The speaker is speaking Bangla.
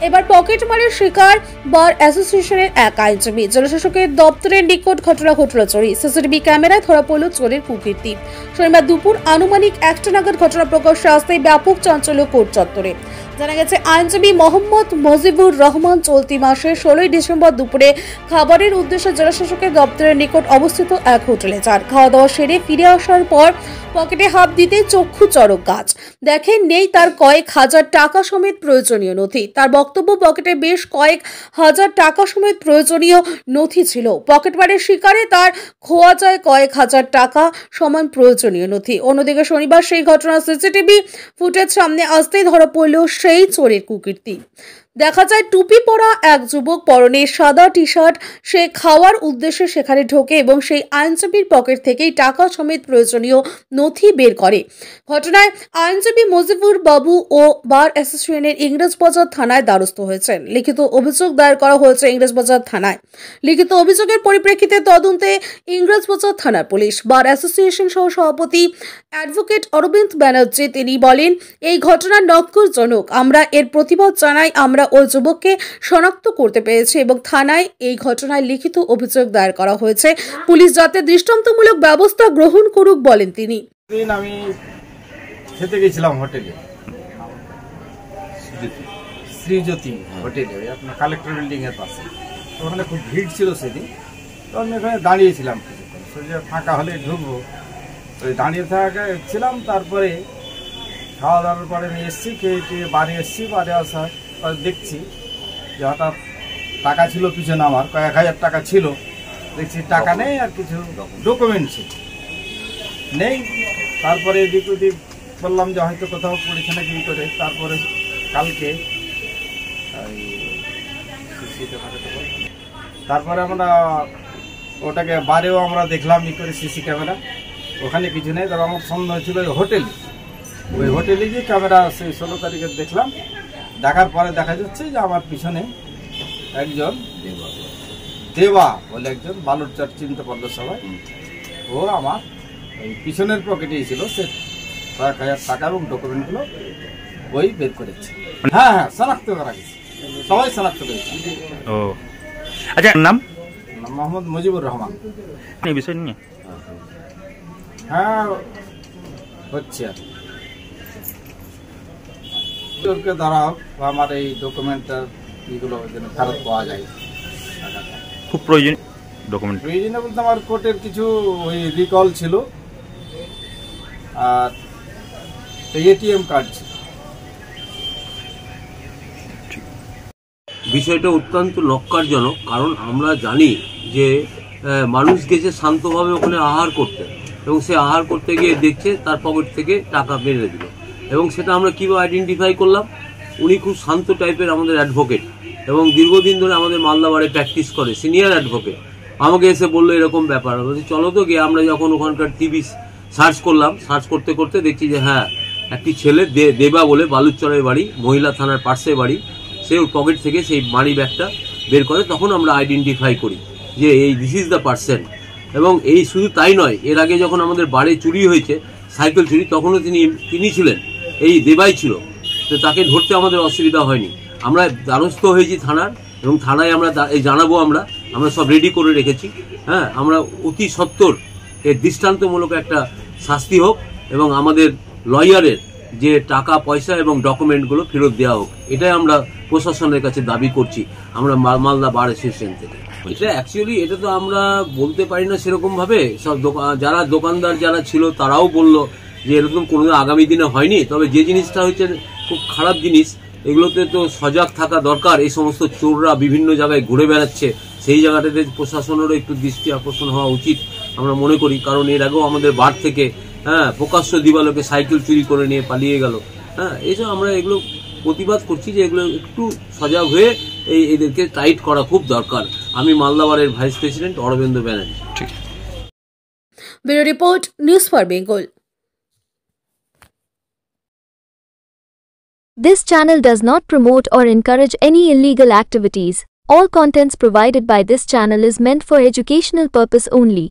এবার পকেটমারের শিকার বার অ্যাসোসিয়েশনের এক আইনজীবী। জেলাশাসকের দপ্তরের নিকট ঘটনা ঘটল চুরি। সিসিটিভি ক্যামেরায় ধরা পড়ল চোরের কুকীর্তি। শনিবার দুপুর আনুমানিক 1টা নাগাদ ঘটনা প্রকাশ্যে আসতে ব্যাপক চাঞ্চল্য কোর্ট চত্বরে। জানা গেছে, আইনজীবী মোহাম্মদ মজিবুর রহমান চলতি মাসের 16ই ডিসেম্বর দুপুরে খাবারের উদ্দেশ্যে জেলাশাসকের দপ্তরের নিকট অবস্থিত এক হোটেলে যান। খাওয়া দাওয়া সেরে ফিরে আসার পর পকেটে হাত দিতে চক্ষু চড়ক গাছ। দেখেন নেই তার কয়েক হাজার টাকা সমেত প্রয়োজনীয় নথি। তার বক্তব্য, পকেটে বেশ কয়েক হাজার টাকা সমেত প্রয়োজনীয় নথি ছিল। পকেটমারের শিকারে তার খোয়া যায় কয়েক হাজার টাকা সমান প্রয়োজনীয় নথি। অন্যদিকে শনিবার সেই ঘটনার সিসিটিভি ফুটেজ সামনে আসতেই ধরা পড়ল সেই চোরের কুকীর্তি। দেখা যায় টুপি পরা এক যুবক, পরনে সাদা টি শার্ট, সে খাওয়ার উদ্দেশ্যে সেখানে ঢোকে এবং সেই আইনজীবীর পকেট থেকেই টাকা সমেত প্রয়োজনীয় নথি বের করে। ঘটনায় আইনজীবী মজিবুর বাবু ও বার অ্যাসোসিয়েশনের ইংরেজবাজার থানায় দ্বারস্থ হয়েছেন। লিখিত অভিযোগ দায়ের করা হয়েছে ইংরেজবাজার থানায়। লিখিত অভিযোগের পরিপ্রেক্ষিতে তদন্তে ইংরেজবাজার থানার পুলিশ। বার অ্যাসোসিয়েশন সহ সভাপতি অ্যাডভোকেট অরবিন্দ ব্যানার্জি তিনি বলেন, এই ঘটনা নক্করজনক। আমরা এর প্রতিবাদ জানাই। আমরা ওই যুবককে শনাক্ত করতে পেরেছি এবং থানায় এই ঘটনায় লিখিত অভিযোগ দায়ের করা হয়েছে। পুলিশ যাতে দৃষ্টান্তমূলক ব্যবস্থা গ্রহণ করুক বলেন তিনি। আমি খেতে গেছিলাম হোটেলে, শ্রীজ্যোতি হোটেলে, আপনার কালেক্টর বিল্ডিং এর পাশে। ওখানে খুব ভিড় ছিল সেদিন, তো আমি এখানে দাঁড়িয়েছিলাম কিছুক্ষণ, সোজা ফাঁকা হলে ঢুকবো, ওই দাঁড়িয়ে থাকছিলাম। তারপরে খাওয়া দাওয়ার পরে আমি এসছি, খেয়ে বাড়ি এসছি। বাড়ি আসার পরে দেখছি যে হঠাৎ টাকা ছিল পিছনে, আমার কয়েক হাজার টাকা ছিল। দেখছি টাকা নেই আর কিছু ডকুমেন্ট ছিল নেই। তারপরে এদিক ওদিক বললাম যে হয়তো কোথাও পড়েছে না কি করে। তারপরে কালকে তারপরে আমরা ওটাকে বারেও আমরা দেখলাম ই করে সিসি ক্যামেরা, ওখানে কিছু নেই। তবে আমার সন্দেহ ছিল ওই হোটেলে গিয়ে ক্যামেরা সেই 16 তারিখে দেখলাম। দেখার পরে দেখা যাচ্ছে যে আমার পিছনে একজন দেবা বলে একজন বালুরচর চিনতে পারলো সবাই। ও আমার ওই পিছনের পকেটেই ছিল, সে কয়েক হাজার টাকা এবং ডকুমেন্টগুলো ওই বের করেছে। হ্যাঁ হ্যাঁ, শনাক্ত করা গেছে, সবাই শনাক্ত করেছে। ও আচ্ছা, নাম মোহাম্মদ মজিবুর রহমান। এই বিষয় নিয়ে হ্যাঁ হচ্ছে আর দ্বারা আমার এই ডকুমেন্টটার এগুলো যেন ফেরত পাওয়া যায়। খুব প্রয়োজন ডকুমেন্ট। প্রয়োজনীয় বলতে আমার কোর্টের কিছু ওই রিকল ছিল আর এটিএম কার্ড ছিল। বিষয়টা অত্যন্ত লক্ষ্যজনক, কারণ আমরা জানি যে মানুষ গেছে শান্তভাবে ওখানে আহার করতে, এবং সে আহার করতে গিয়ে দেখছে তার পকেট থেকে টাকা মেরে দিল। এবং সেটা আমরা কীভাবে আইডেন্টিফাই করলাম? উনি খুব শান্ত টাইপের আমাদের অ্যাডভোকেট এবং দীর্ঘদিন ধরে আমাদের মালদা বারে প্র্যাকটিস করে, সিনিয়র অ্যাডভোকেট। আমাকে এসে বললো এরকম ব্যাপার, বলছি চলো তো গিয়ে। আমরা যখন ওখানকার টিভি সার্চ করলাম, সার্চ করতে করতে দেখছি যে হ্যাঁ, একটি ছেলে দেবা বলে বালুরচরের বাড়ি, মহিলা থানার পার্শ্বে বাড়ি, সে ওর পকেট থেকে সেই মানি ব্যাগটা বের করে। তখন আমরা আইডেন্টিফাই করি যে এই দিস ইজ দ্য পার্সন। এবং এই শুধু তাই নয়, এর আগে যখন আমাদের বাড়ি চুরি হয়েছে, সাইকেল চুরি, তখনও তিনি ছিলেন, এই দেবাই ছিল। তো তাকে ধরতে আমাদের অসুবিধা হয়নি। আমরা দ্বারস্থ হয়েছি থানার, এবং থানায় আমরা জানাবো। আমরা সব রেডি করে রেখেছি। হ্যাঁ, আমরা অতি সত্বর এর দৃষ্টান্তমূলক একটা শাস্তি হোক এবং আমাদের লয়ারের যে টাকা পয়সা এবং ডকুমেন্টগুলো ফেরত দেওয়া হোক, এটাই আমরা প্রশাসনের কাছে দাবি করছি। আমরা মালদা বার অ্যাসোসিয়েশন থেকে এটা অ্যাকচুয়ালি এটা তো আমরা বলতে পারি না সেরকম ভাবে। সব যারা দোকানদার যারা ছিল তারাও বলল যে এরকম কোনো আগামী দিনে হয়নি। তবে যে জিনিসটা হচ্ছে খুব খারাপ জিনিস, এগুলোতে তো সজাগ থাকা দরকার। এই সমস্ত চোররা বিভিন্ন জায়গায় ঘুরে বেড়াচ্ছে, সেই জায়গাটাতে প্রশাসনেরও একটু দৃষ্টি আকর্ষণ হওয়া উচিত আমরা মনে করি। কারণ এর আগেও আমাদের বার থেকে প্রকাশ্য দিবালোকে সাইকেল চুরি করে নিয়ে পালিয়ে গেল। এইসব আমরা এগুলো প্রতিবাদ করছি যে এগুলো একটু সজাগ হয়ে এদেরকে টাইট করা খুব দরকার। আমি মালদা বারের vice president Arabinda Banerjee. Bureau report, news for Bengal. This channel does not promote or encourage any illegal activities. All contents provided by this channel is meant for educational purpose only.